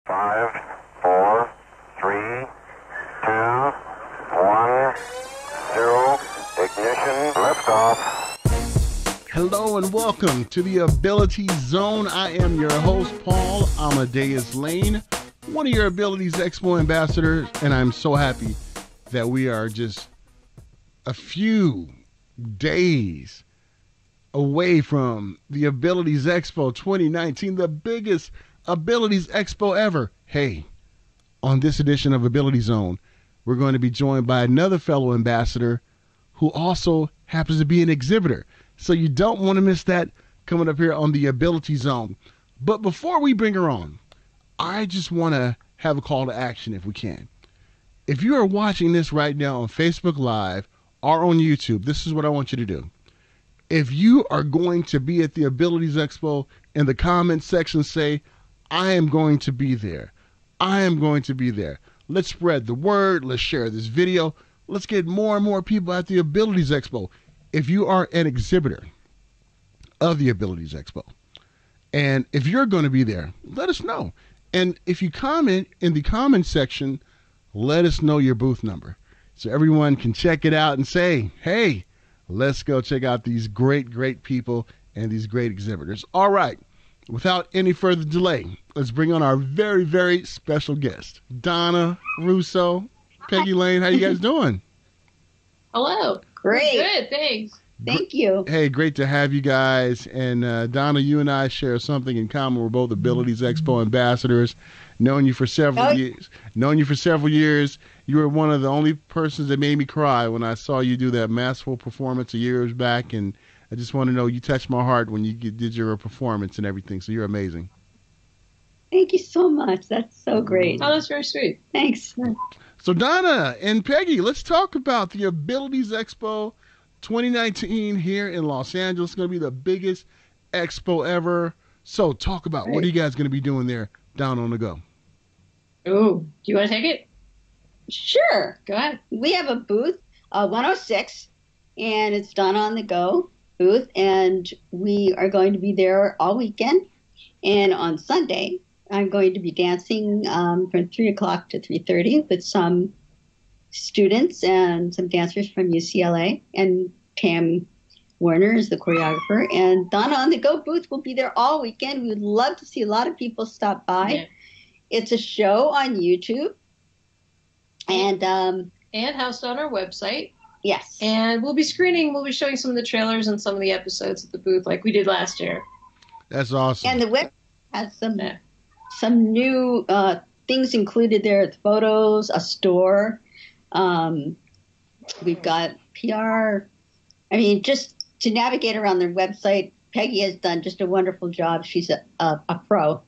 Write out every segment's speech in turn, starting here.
5, 4, 3, 2, 1, 0. Ignition. Liftoff. Hello and welcome to the Ability Zone. I am your host, Paul Amadeus Lane, one of your Abilities Expo ambassadors, and I'm so happy that we are just a few days away from the Abilities Expo 2019, the biggest Abilities Expo ever. Hey, on this edition of Ability Zone, we're going to be joined by another fellow ambassador who also happens to be an exhibitor. So you don't want to miss that coming up here on the Ability Zone. But before we bring her on, I just want to have a call to action if we can. If you are watching this right now on Facebook Live or on YouTube, this is what I want you to do. If you are going to be at the Abilities Expo, in the comments section say, I am going to be there. I am going to be there. Let's spread the word. Let's share this video. Let's get more and more people at the Abilities Expo. If you are an exhibitor of the Abilities Expo, and if you're going to be there, let us know. And if you comment in the comment section, let us know your booth number so everyone can check it out and say, hey, let's go check out these great, great people and these great exhibitors. All right. Without any further delay, let's bring on our very, very special guest, Donna, Russo, Peggy Lane. How you guys doing? Hello. Great. Good, thanks. Thank you. Hey, great to have you guys. And Donna, you and I share something in common. We're both Abilities Expo ambassadors. Known you for several years. You were one of the only persons that made me cry when I saw you do that masterful performance years back. And I just want to know, you touched my heart when you did your performance and everything. So you're amazing. Thank you so much. That's so great. Oh, that's very sweet. Thanks. So Donna and Peggy, let's talk about the Abilities Expo 2019 here in Los Angeles. It's going to be the biggest expo ever. So talk about what are you guys going to be doing there down on the go? Oh, do you want to take it? Sure. Go ahead. We have a booth, 106, and it's Donna on the Go booth, and we are going to be there all weekend. And on Sunday, I'm going to be dancing from 3 o'clock to 3:30 with some students and some dancers from UCLA, and Tam Warner is the choreographer. And Donna on the Go booth will be there all weekend. We would love to see a lot of people stop by. Yeah. It's a show on YouTube. And housed on our website. yes. And we'll be showing some of the trailers and some of the episodes at the booth like we did last year. That's awesome. And the web has some new things included there, photos, a store. We've got PR. I mean, just to navigate around their website, Peggy has done just a wonderful job. She's a pro.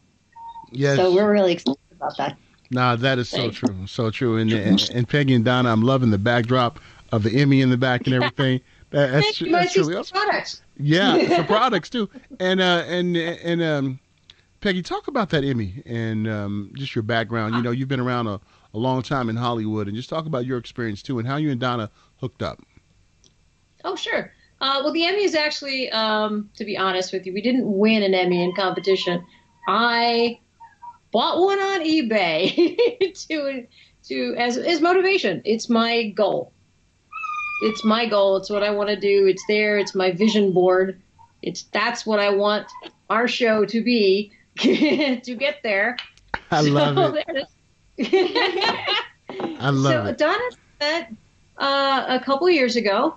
Yes. So we're really excited about that. Nah, that is so true. So true. And Peggy and Donna, I'm loving the backdrop of the Emmy in the back and everything. That's really awesome. Products. Yeah, for products too. And Peggy, talk about that Emmy and just your background. You know, you've been around a long time in Hollywood, and just talk about your experience too and how you and Donna hooked up. Oh, sure. Well, the Emmy is actually, to be honest with you, we didn't win an Emmy in competition. I bought one on eBay as motivation. It's my goal. It's my goal. It's what I want to do. It's there. It's my vision board. That's what I want our show to be to get there. I love it. I love it. So Donna met a couple of years ago,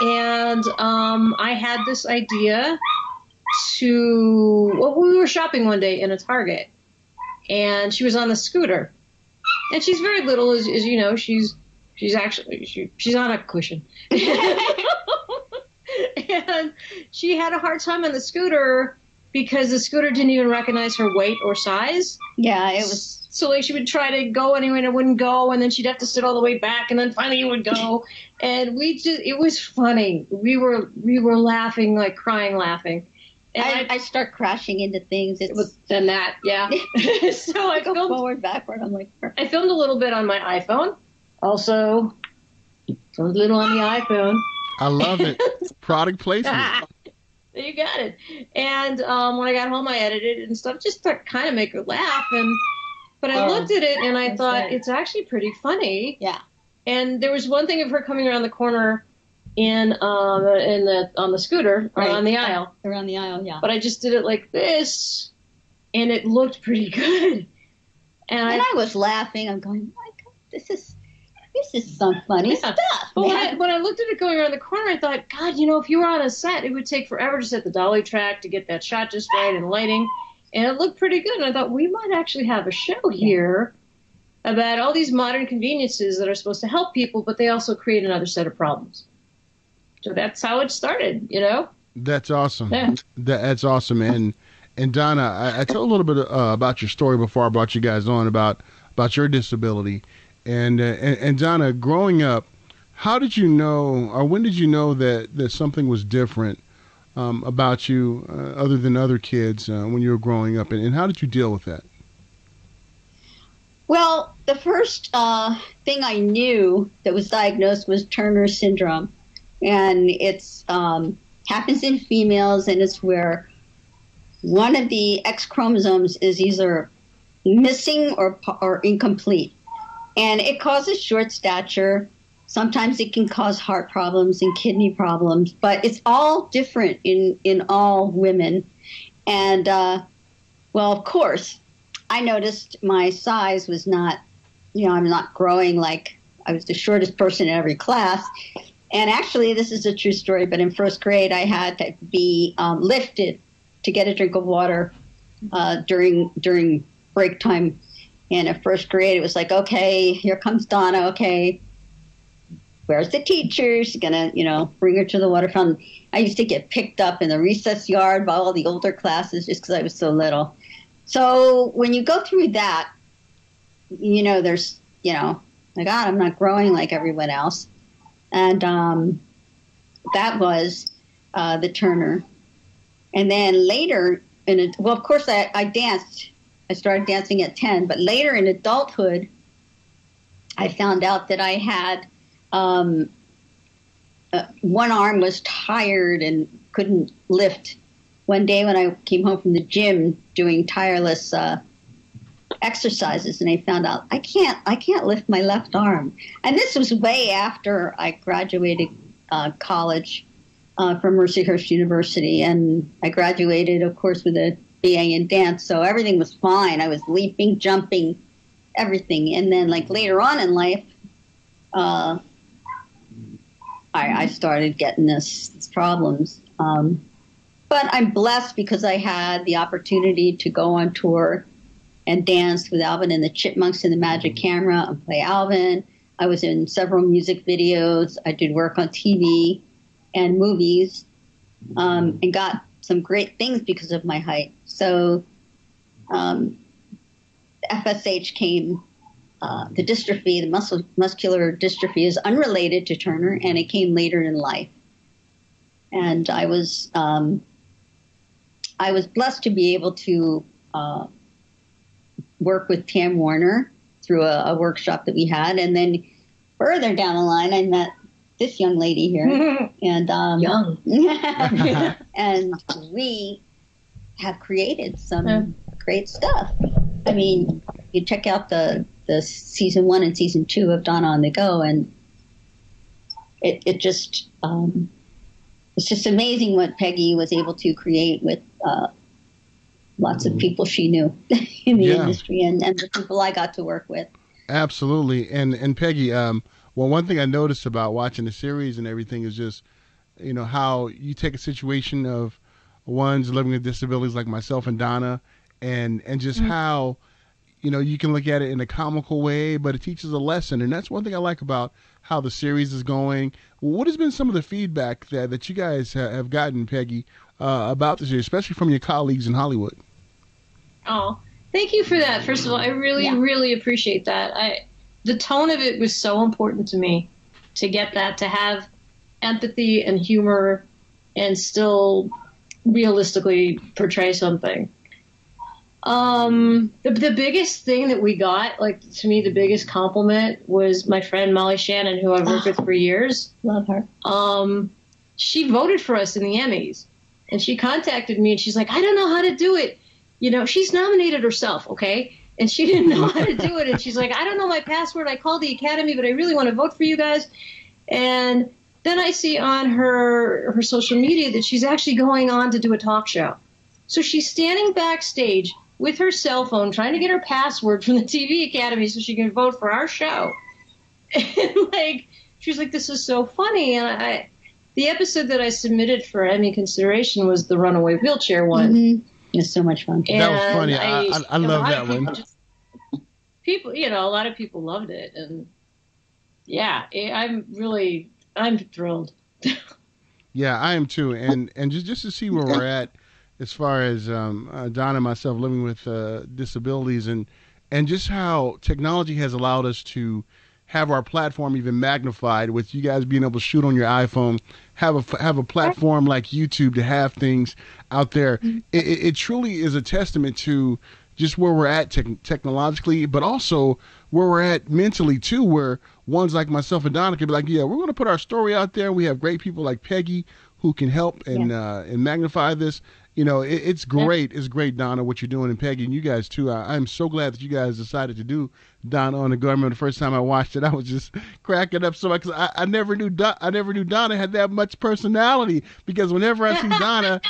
and I had this idea we were shopping one day in a Target, and she was on the scooter, and she's very little, as you know. She's on a cushion, and she had a hard time on the scooter because the scooter didn't even recognize her weight or size. Yeah, it was. So like she would try to go anywhere and it wouldn't go, and then she'd have to sit all the way back, and then finally it would go. And it was funny. We were laughing, like crying laughing. And I start crashing into things. It was then that, yeah. So I go filmed forward, backward. I'm like, I filmed a little bit on my iPhone. Also, filmed a little on the iPhone. I love it. Product placement. You got it. And when I got home, I edited it and stuff just to kind of make her laugh. But I looked at it and I That's thought right. it's actually pretty funny. Yeah. And there was one thing of her coming around the corner on the scooter or Right. on the aisle. Around the aisle, yeah. But I just did it like this, and it looked pretty good. And I was laughing. I'm going, my God, this is some funny stuff. But man. when I looked at it going around the corner, I thought, God, if you were on a set, it would take forever to set the dolly track to get that shot just right and lighting. And it looked pretty good. And I thought we might actually have a show here about all these modern conveniences that are supposed to help people, but they also create another set of problems. So that's how it started, That's awesome. Yeah. That's awesome. And Donna, I told a little bit about your story before I brought you guys on about your disability. And Donna, growing up, how did you know, or when did you know that something was different about you other than other kids when you were growing up? And how did you deal with that? Well, the first thing I knew that was diagnosed was Turner syndrome. And it's happens in females, and it's where one of the X chromosomes is either missing or incomplete. And it causes short stature. Sometimes it can cause heart problems and kidney problems, but it's all different in all women. And, well, of course, I noticed my size was not, I'm not growing like I was the shortest person in every class. And actually, this is a true story, but in first grade, I had to be lifted to get a drink of water during break time. And at first grade, it was like, okay, here comes Donna. Okay, where's the teacher? She's going to, bring her to the water fountain. I used to get picked up in the recess yard by all the older classes just because I was so little. So when you go through that, there's, my God, I'm not growing like everyone else. And that was the Turner. And then later, of course, I danced. I started dancing at 10. But later in adulthood, I found out that I had one arm was tired and couldn't lift. One day when I came home from the gym doing tireless exercises, and I found out I can't lift my left arm. And this was way after I graduated college from Mercyhurst University, and I graduated, of course, with a BA in dance, so everything was fine. I was leaping, jumping, everything. And then, like later on in life, I started getting these problems. But I'm blessed because I had the opportunity to go on tour and dance with Alvin and the Chipmunks and the Magic Camera and play Alvin. I was in several music videos. I did work on TV and movies, and got some great things because of my height. So FSH came, the dystrophy, the muscular dystrophy is unrelated to Turner, and it came later in life. And I was blessed to be able to work with Tam Warner through a workshop that we had. And then further down the line, I met this young lady here. And Young. and we have created some great stuff. I mean, you check out the season 1 and season 2 of Donna on the Go, and it just it's just amazing what Peggy was able to create with lots of people she knew in the industry, and the people I got to work with. Absolutely. And Peggy, well, one thing I noticed about watching the series and everything is just, how you take a situation of ones living with disabilities like myself and Donna, and just how, you can look at it in a comical way, but it teaches a lesson. And that's one thing I like about how the series is going. What has been some of the feedback that you guys have gotten, Peggy, about the series, especially from your colleagues in Hollywood? Oh, thank you for that. First of all, I really, really appreciate that. The tone of it was so important to me, to get that, to have empathy and humor and still realistically portray something. The biggest thing that we got, like, to me, the biggest compliment was my friend Molly Shannon, who I've worked with for years. Love her. She voted for us in the Emmys, and she contacted me, and she's like, I don't know how to do it. She's nominated herself, okay? And she didn't know how to do it. And she's like, I don't know my password. I called the academy, but I really want to vote for you guys. And then I see on her social media that she's actually going on to do a talk show. So she's standing backstage with her cell phone trying to get her password from the TV Academy so she can vote for our show. And like, she's like, this is so funny. And the episode that I submitted for Emmy consideration was the runaway wheelchair one. Mm-hmm. It's so much fun. That was funny. I love that one. People, a lot of people loved it. And yeah, I'm thrilled. Yeah, I am too. And just to see where we're at as far as Donna and myself living with disabilities and just how technology has allowed us to have our platform even magnified with you guys being able to shoot on your iPhone, have a platform like YouTube to have things out there. It truly is a testament to just where we're at technologically, but also where we're at mentally too, where ones like myself and Donna can be like, yeah, we're going to put our story out there. We have great people like Peggy who can help and magnify this. It's great. It's great, Donna, what you're doing, and Peggy, and you guys too. I'm so glad that you guys decided to do Donna on the Go. I remember the first time I watched it, I was just cracking up so much because I never knew Donna had that much personality. Because whenever I see Donna,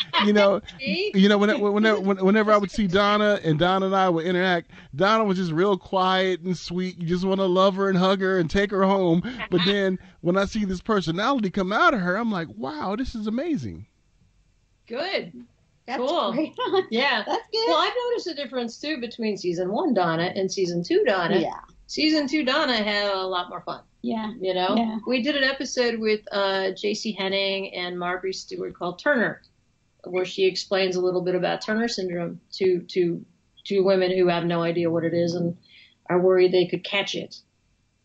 whenever I would see Donna and I would interact, Donna was just real quiet and sweet. You just want to love her and hug her and take her home. But then when I see this personality come out of her, I'm like, wow, this is amazing. Good. That's cool. Great. Yeah. That's good. Well, I've noticed a difference, too, between season 1 Donna and season 2 Donna. Yeah. Season 2 Donna had a lot more fun. Yeah. Yeah. We did an episode with J.C. Henning and Marbury Stewart called Turner, where she explains a little bit about Turner syndrome to women who have no idea what it is and are worried they could catch it.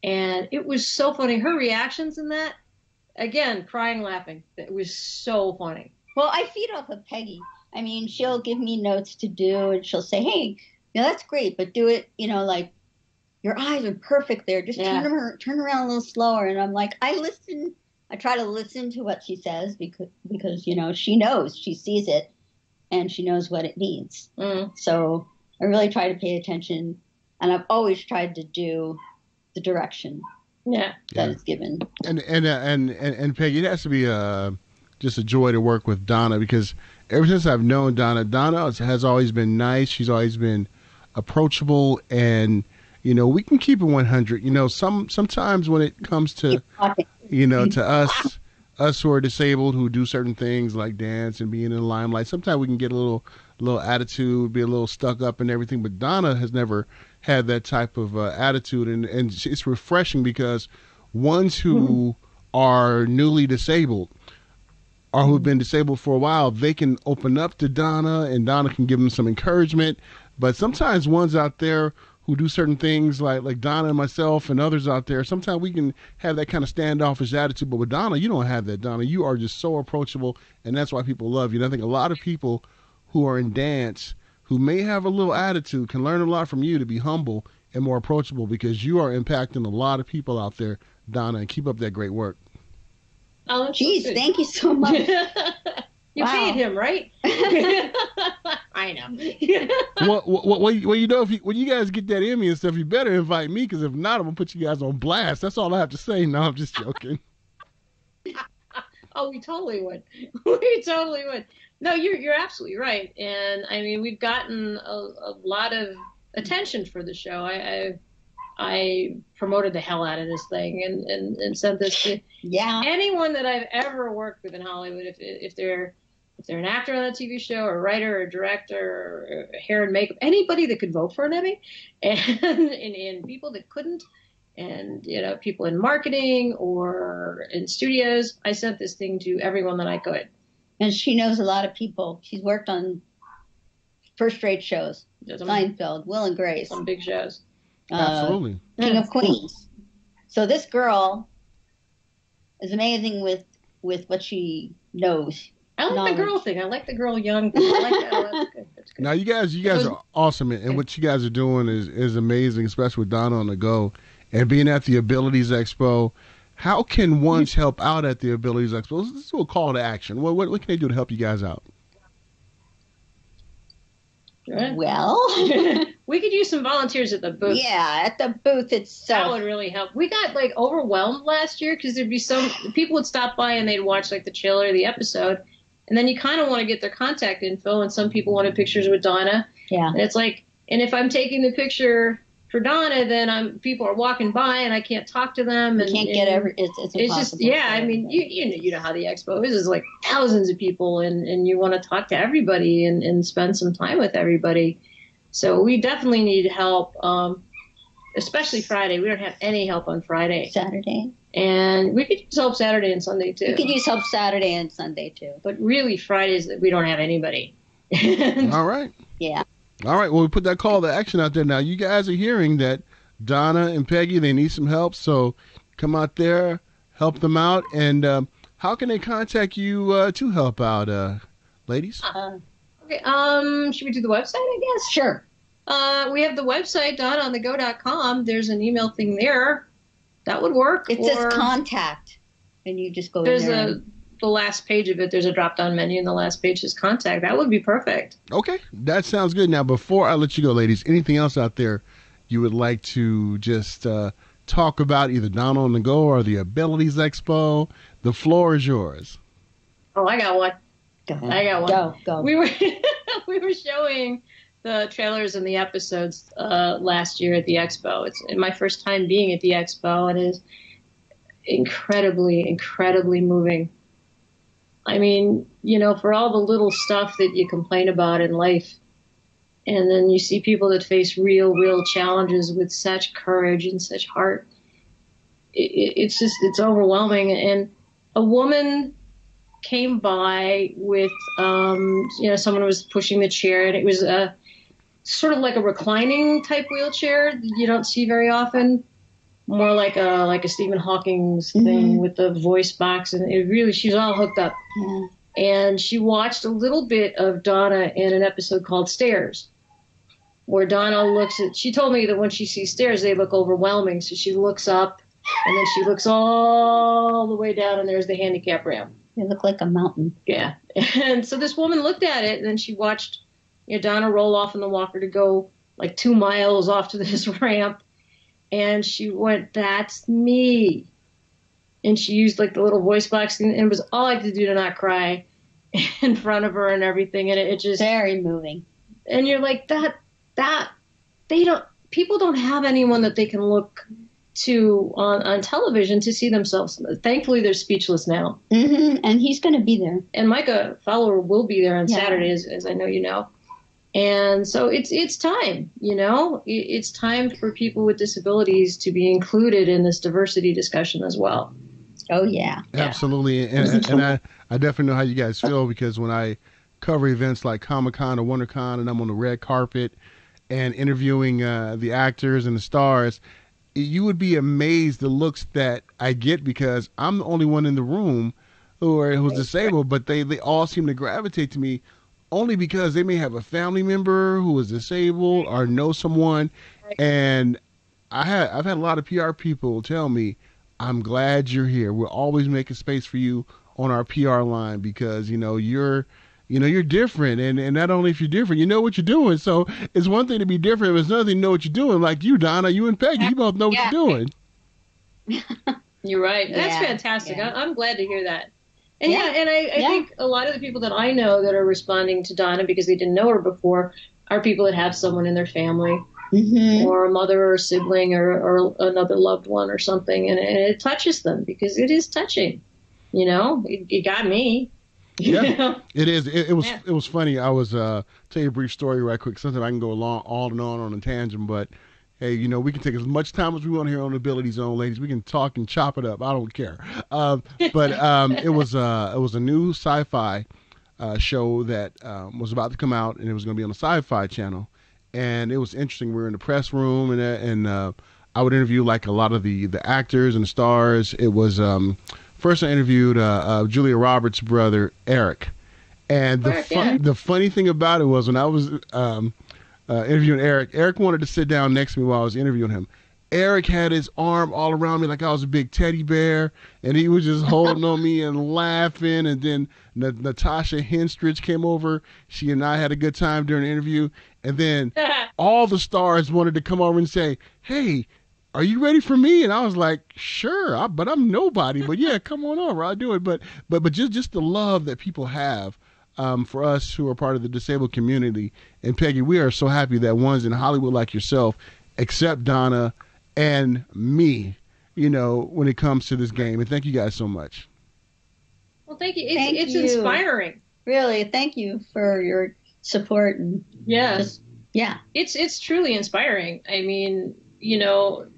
And it was so funny. Her reactions in that, again, crying, laughing. It was so funny. Well, I feed off of Peggy. I mean, she'll give me notes to do, and she'll say, hey, that's great, but do it, like, your eyes are perfect there. Just turn around a little slower. And I'm like, I try to listen to what she says because she knows, she sees it, and she knows what it means. So I really try to pay attention, and I've always tried to do the direction that is given. And Peggy, it has to be just a joy to work with Donna, because ever since I've known Donna has always been nice. She's always been approachable, and we can keep it 100. Sometimes when it comes to to us who are disabled, who do certain things like dance and being in the limelight, sometimes we can get a little attitude, be a little stuck up and everything. But Donna has never had that type of attitude, and it's refreshing, because ones who are newly disabled or who've been disabled for a while, they can open up to Donna, and Donna can give them some encouragement. But sometimes ones out there who do certain things like Donna and myself and others out there, sometimes we can have that kind of standoffish attitude. But with Donna, you don't have that, Donna. You are just so approachable, and that's why people love you. And I think a lot of people who are in dance who may have a little attitude can learn a lot from you to be humble and more approachable, because you are impacting a lot of people out there, Donna, and keep up that great work. Oh, geez, thank you so much. You paid him, right? I know. Well, when you guys get that Emmy and stuff, you better invite me, because if not, I'm going to put you guys on blast. That's all I have to say. No, I'm just joking. Oh, we totally would. We totally would. No, you're absolutely right. And, I mean, we've gotten a lot of attention for the show. I promoted the hell out of this thing and sent this to anyone that I've ever worked with in Hollywood. If they're an actor on a TV show, or a writer, or a director, or hair and makeup, anybody that could vote for an Emmy, and people that couldn't, and people in marketing or in studios, I sent this thing to everyone that I could. And she knows a lot of people. She's worked on first-rate shows, Seinfeld, Will and Grace, some big shows. Absolutely. King of Queens. So this girl is amazing with what she knows. I like the girl thing. I like the girl young thing. I like that. That's good. That's good. Now, you guys are awesome, and what you guys are doing is amazing, especially with Donna on the Go and being at the Abilities Expo. How can ones help out at the Abilities Expo? Let's do a call to action. What can they do to help you guys out? Well, We could use some volunteers at the booth. Yeah, at the booth itself. That would really help. We got like overwhelmed last year because there'd be people would stop by and they'd watch like the trailer of the episode, and then you kind of want to get their contact info. And some people wanted pictures with Donna. Yeah, and it's like, and if I'm taking the picture for Donna, then people are walking by and I can't talk to them. And you can't get it's impossible. It's just I mean you know how the expo is. It's like thousands of people and you want to talk to everybody and spend some time with everybody. So we definitely need help, especially Friday. We don't have any help on Friday. Saturday. And we could use help Saturday and Sunday, too. We could use help Saturday and Sunday, too. But really, Fridays, we don't have anybody. All right. Yeah. All right. Well, we put that call to action out there now. You guys are hearing that Donna and Peggy, they need some help. So come out there, help them out. And how can they contact you to help out, ladies? Okay, should we do the website, I guess? Sure. We have the website, donnaonthego.com. There's an email thing there. That would work. It says contact, and you just go in there's there. The last page of it, there's a drop-down menu, and the last page is contact. That would be perfect. Okay, that sounds good. Now, before I let you go, ladies, anything else out there you would like to just talk about, either Donna on the Go or the Abilities Expo? The floor is yours. Oh, I got one. Go ahead. I got one. Go. We were showing the trailers and the episodes last year at the Expo. It's my first time being at the Expo, and it is incredibly, incredibly moving. I mean, you know, for all the little stuff that you complain about in life, and then you see people that face real challenges with such courage and such heart. It's overwhelming. And a woman came by with, someone was pushing the chair, and it was sort of like a reclining type wheelchair you don't see very often, more like a Stephen Hawking's thing with the voice box, and she was all hooked up. Yeah. And she watched a little bit of Donna in an episode called Stairs, where Donna she told me that when she sees stairs, they look overwhelming. So she looks up, and then she looks all the way down, and there's the handicap ramp. They look like a mountain. Yeah. And so this woman looked at it, and then she watched Donna roll off in the walker to go like 2 miles off to this ramp. And she went, "That's me." And she used like the little voice box, and it was all I could do to not cry in front of her and everything. And it just very moving. And you're like, people don't have anyone that they can look to on television to see themselves. Thankfully, they're speechless now. Mm-hmm. And he's going to be there. And Micah Fowler will be there on Saturday, as I know you know. And so it's time, it's time for people with disabilities to be included in this diversity discussion as well. Oh, yeah. Absolutely. And I definitely know how you guys feel, because when I cover events like Comic-Con or WonderCon and I'm on the red carpet and interviewing the actors and the stars, you would be amazed the looks that I get, because I'm the only one in the room who's disabled, but they all seem to gravitate to me only because they may have a family member who is disabled or know someone. And I've had a lot of PR people tell me, "I'm glad you're here. We'll always make a space for you on our PR line, because you're different, and not only if you're different, you know what you're doing. So it's one thing to be different, but it's another thing to know what you're doing. Like you, Donna, you and Peggy, you both know what you're doing." You're right. That's fantastic. Yeah. I'm glad to hear that. And I think a lot of the people that I know that are responding to Donna because they didn't know her before are people that have someone in their family, or a mother or a sibling or another loved one or something, and it touches them, because it is touching. It got me. Yeah, it is. It was funny. I was tell you a brief story right quick. Something I can go along on and on a tangent, but hey, we can take as much time as we want here on Ability Zone, ladies. We can talk and chop it up. I don't care. But it was a new sci-fi show that was about to come out, and it was going to be on the Sci-Fi Channel. And it was interesting. We were in the press room, and I would interview like a lot of the actors and the stars. It was first I interviewed Julia Roberts' brother Eric, and the funny thing about it was when I was interviewing Eric wanted to sit down next to me while I was interviewing him, Eric had his arm all around me like I was a big teddy bear, and he was just holding on me and laughing. And then Natasha Henstridge came over. She and I had a good time during the interview. And then all the stars wanted to come over and say, hey, are you ready for me? And I was like, sure, but I'm nobody. But yeah, come on over. I'll do it. But just the love that people have for us who are part of the disabled community. And Peggy, we are so happy that ones in Hollywood like yourself accept Donna and me, when it comes to this game. And thank you guys so much. Well, thank you. It's inspiring. Really, thank you for your support. And it's truly inspiring. I mean, you're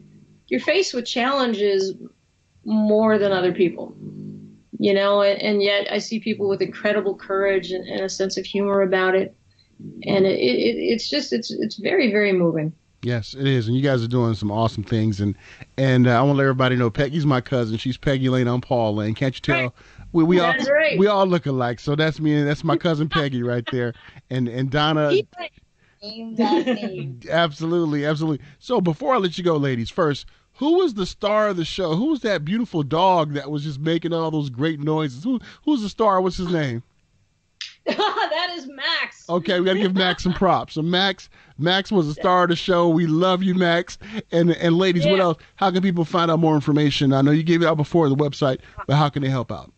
faced with challenges more than other people, and yet I see people with incredible courage and a sense of humor about it. And it's very, very moving. Yes, it is. And you guys are doing some awesome things. And I want to let everybody know Peggy's my cousin. She's Peggy Lane. I'm Paul Lane. Can't you tell? Right. We all look alike. So that's me. And that's my cousin Peggy right there. And Donna. Absolutely. Absolutely. So before I let you go, ladies, first, who was the star of the show? Who was that beautiful dog that was just making all those great noises? Who's the star? What's his name? That is Max. Okay, we got to give Max some props. So Max was the star of the show. We love you, Max. And ladies, What else? How can people find out more information? I know you gave it out before the website, but how can they help out?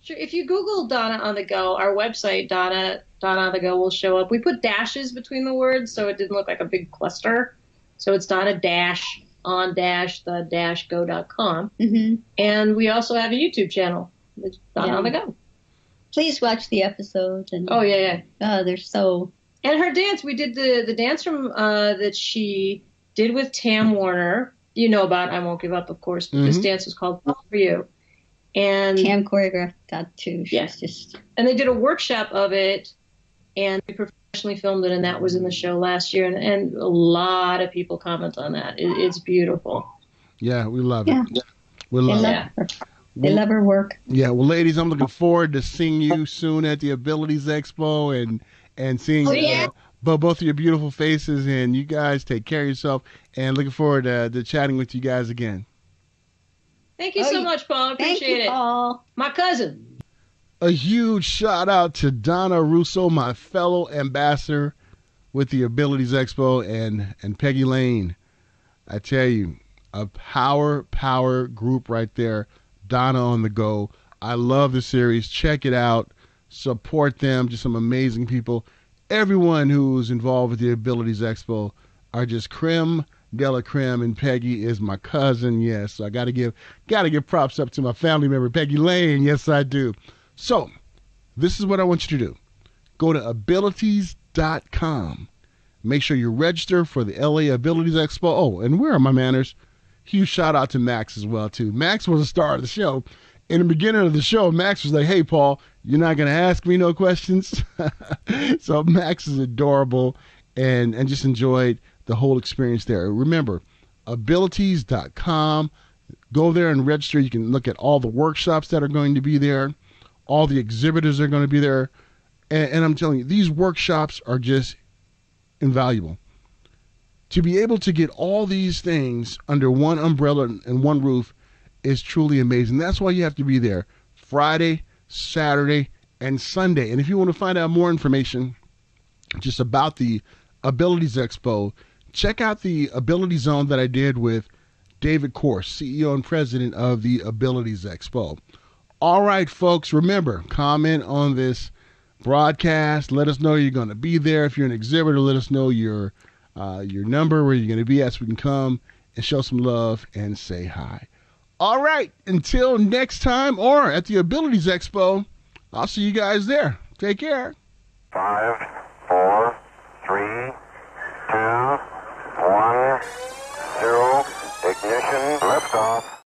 Sure. If you Google Donna on the Go, our website, Donna on the Go, will show up. We put dashes between the words so it didn't look like a big cluster. So it's Donna on the go.com. Mm-hmm. And we also have a YouTube channel. It's Donna on the Go. Please watch the episodes. And oh, yeah. Oh, they're so... And her dance, we did the dance from that she did with Tam Warner. You know about I Won't Give Up, of course, but this dance was called All For You. And Tam choreographed that too. And they did a workshop of it, and we professionally filmed it, and that was in the show last year. And a lot of people comment on that. It's beautiful. Yeah, we love it. Yeah. We love it. They love her work. Yeah, well, ladies, I'm looking forward to seeing you soon at the Abilities Expo and seeing both of your beautiful faces. And you guys take care of yourself. And looking forward to chatting with you guys again. Thank you so much, Paul. I appreciate it. Paul. My cousin. A huge shout out to Donna Russo, my fellow ambassador with the Abilities Expo, and Peggy Lane. I tell you, a power group right there. Donna on the Go. I love the series. Check it out. Support them. Just some amazing people. Everyone who's involved with the Abilities Expo are just creme de la creme, and Peggy is my cousin. Yes, so I gotta give props up to my family member, Peggy Lane. Yes, I do. So, this is what I want you to do. Go to abilities.com. Make sure you register for the LA Abilities Expo. Oh, and where are my manners? Huge shout out to Max as well, too. Max was a star of the show. In the beginning of the show, Max was like, hey, Paul, you're not going to ask me no questions? So Max is adorable and just enjoyed the whole experience there. Remember, abilities.com. Go there and register. You can look at all the workshops that are going to be there. All the exhibitors are going to be there. And I'm telling you, these workshops are just invaluable. To be able to get all these things under one umbrella and one roof is truly amazing. That's why you have to be there Friday, Saturday, and Sunday. And if you want to find out more information just about the Abilities Expo, check out the Ability Zone that I did with David Korse, CEO and president of the Abilities Expo. All right, folks, remember, comment on this broadcast. Let us know you're going to be there. If you're an exhibitor, let us know your number, where you're going to be at, so we can come and show some love and say hi. All right, until next time, or at the Abilities Expo, I'll see you guys there. Take care. 5, 4, 3, 2, 1, 0, ignition, liftoff.